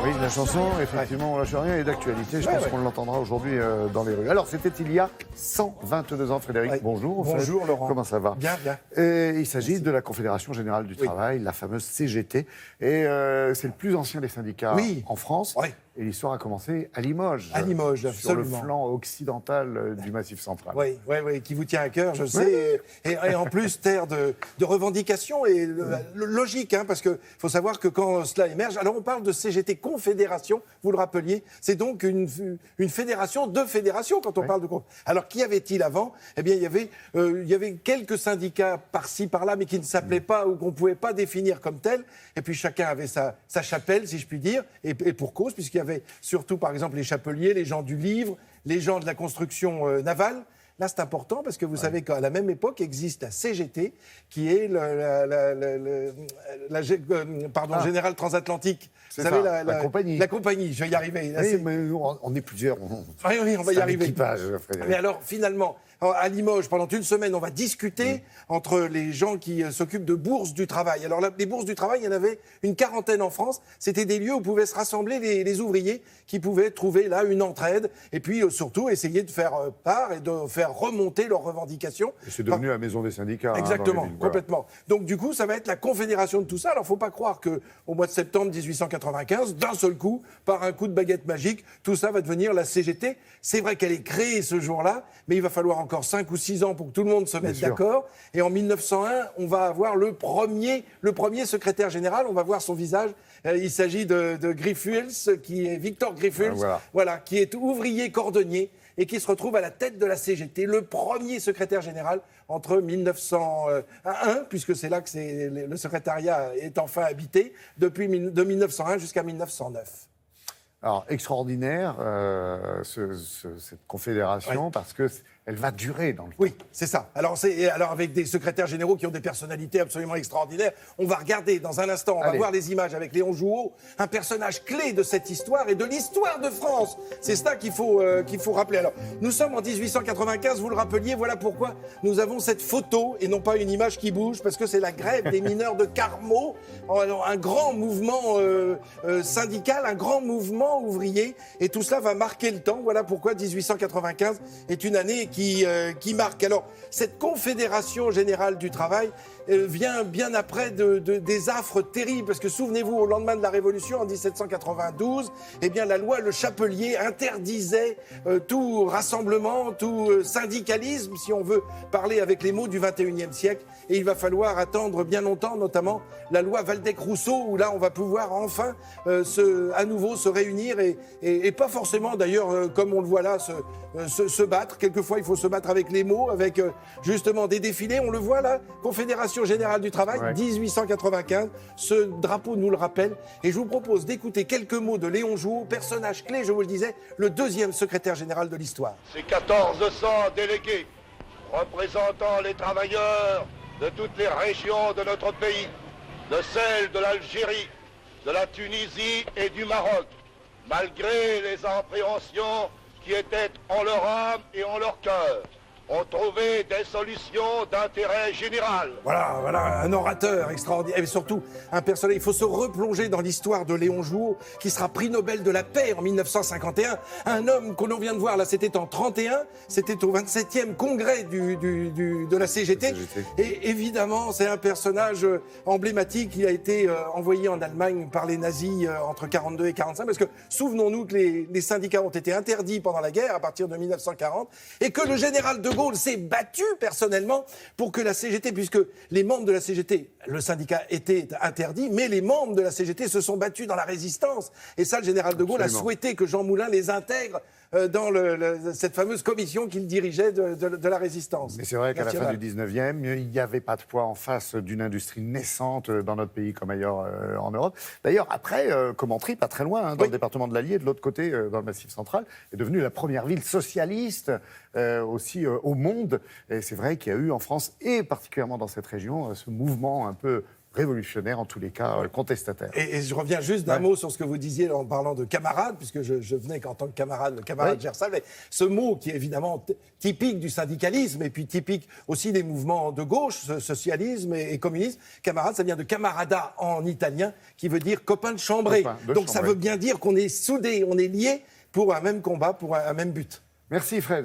Oui, la chanson, effectivement, on lâche rien, est d'actualité. Je pense qu'on l'entendra aujourd'hui dans les rues. Alors, c'était il y a 122 ans, Frédéric. Ouais. Bonjour. Bonjour, Laurent. Comment ça va? Bien, bien. Il s'agit de la Confédération Générale du Travail, la fameuse CGT. Et c'est le plus ancien des syndicats en France. Oui. Et l'histoire a commencé à Limoges. À Limoges, sur absolument. le flanc occidental du Massif central. Oui, qui vous tient à cœur, je sais. Et en plus, terre de revendications et logique, hein, parce qu'il faut savoir que quand cela émerge, alors on parle de CGT Confédération, vous le rappeliez, c'est donc une fédération de fédérations quand on parle de... Alors, qu'y avait-il avant? Eh bien, il y avait quelques syndicats par-ci, par-là, mais qui ne s'appelaient pas ou qu'on ne pouvait pas définir comme tels. Et puis, chacun avait sa chapelle, si je puis dire, et pour cause, puisqu'il y avait surtout, par exemple, les chapeliers, les gens du livre, les gens de la construction navale. Là, c'est important parce que vous savez qu'à la même époque existe la CGT, qui est Générale Transatlantique. C'est vous savez, ça, la compagnie. La compagnie, je vais y arriver. Là, Oui, mais on est plusieurs. Oui, on va y arriver. Équipage, Frédéric. Mais alors, finalement, à Limoges, pendant une semaine, on va discuter entre les gens qui s'occupent de bourses du travail. Alors, les bourses du travail, il y en avait une quarantaine en France. C'était des lieux où pouvaient se rassembler les ouvriers qui pouvaient trouver là une entraide et puis surtout essayer de faire part et de faire remonter leurs revendications. Et c'est devenu la maison des syndicats. Exactement, dans les villes, voilà. complètement. Donc du coup, ça va être la confédération de tout ça. Alors, il ne faut pas croire qu'au mois de septembre 1895, d'un seul coup, par un coup de baguette magique, tout ça va devenir la CGT. C'est vrai qu'elle est créée ce jour-là, mais il va falloir encore 5 ou 6 ans pour que tout le monde se mette d'accord. Et en 1901, on va avoir le premier secrétaire général. On va voir son visage. Il s'agit de Griffuels, qui est Victor Griffuels, qui est ouvrier cordonnier et qui se retrouve à la tête de la CGT, le premier secrétaire général entre 1901, puisque c'est là que le secrétariat est enfin habité, de 1901 jusqu'à 1909. Alors, extraordinaire, cette confédération, parce qu'elle va durer dans le temps. Oui, c'est ça. Alors, avec des secrétaires généraux qui ont des personnalités absolument extraordinaires. On va regarder dans un instant, on va voir les images avec Léon Jouot, un personnage clé de cette histoire et de l'histoire de France. C'est ça qu'il faut rappeler. Alors, nous sommes en 1895, vous le rappeliez, voilà pourquoi nous avons cette photo et non pas une image qui bouge, parce que c'est la grève des mineurs de Carmaux, un grand mouvement syndical, un grand mouvement ouvrier, et tout cela va marquer le temps. Voilà pourquoi 1895 est une année qui marque. Alors, cette Confédération Générale du Travail vient bien après des affres terribles, parce que souvenez-vous, au lendemain de la Révolution, en 1792, eh bien, la loi Le Chapelier interdisait tout rassemblement, tout syndicalisme, si on veut parler avec les mots du XXIe siècle, et il va falloir attendre bien longtemps, notamment la loi Waldeck-Rousseau, où là, on va pouvoir enfin à nouveau se réunir, et pas forcément, d'ailleurs, comme on le voit là, se battre. Quelquefois, il faut se battre avec les mots, avec justement des défilés. On le voit là, Confédération Générale du Travail, 1895. Ce drapeau nous le rappelle. Et je vous propose d'écouter quelques mots de Léon Jouot, personnage clé, je vous le disais, le deuxième secrétaire général de l'histoire. Ces 1400 délégués représentant les travailleurs de toutes les régions de notre pays, de celles de l'Algérie, de la Tunisie et du Maroc, malgré les appréhensions qui étaient en leur âme et en leur cœur, ont trouvé des solutions d'intérêt général. Voilà, un orateur extraordinaire, et surtout un personnage. Il faut se replonger dans l'histoire de Léon Jouot, qui sera prix Nobel de la paix en 1951. Un homme que l'on vient de voir, là, c'était en 31, c'était au 27e congrès de la CGT. Et évidemment, c'est un personnage emblématique. Il a été envoyé en Allemagne par les nazis entre 42 et 45, parce que souvenons-nous que les syndicats ont été interdits pendant la guerre, à partir de 1940, et que le général de Gaulle s'est battu personnellement pour que la CGT, puisque les membres de la CGT, le syndicat était interdit, mais les membres de la CGT se sont battus dans la résistance. Et ça, le général de Gaulle a souhaité que Jean Moulin les intègre dans cette fameuse commission qu'il dirigeait de la résistance. Mais c'est vrai qu'à la fin du 19e, il n'y avait pas de poids en face d'une industrie naissante dans notre pays comme ailleurs en Europe. D'ailleurs, après, Commentry, pas très loin, dans le département de l'Allier, de l'autre côté, dans le Massif central, est devenue la première ville socialiste aussi au monde. Et c'est vrai qu'il y a eu en France, et particulièrement dans cette région, ce mouvement un peu révolutionnaires, en tous les cas contestataires. Et je reviens juste d'un mot sur ce que vous disiez en parlant de camarades, puisque je venais qu'en tant que camarade, le camarade Gersal, mais ce mot qui est évidemment typique du syndicalisme et puis typique aussi des mouvements de gauche, socialisme et communisme. Camarade, ça vient de camarada en italien, qui veut dire copain de chambrée. Donc ça veut bien dire qu'on est soudés, on est liés pour un même combat, pour un même but. Merci Fred.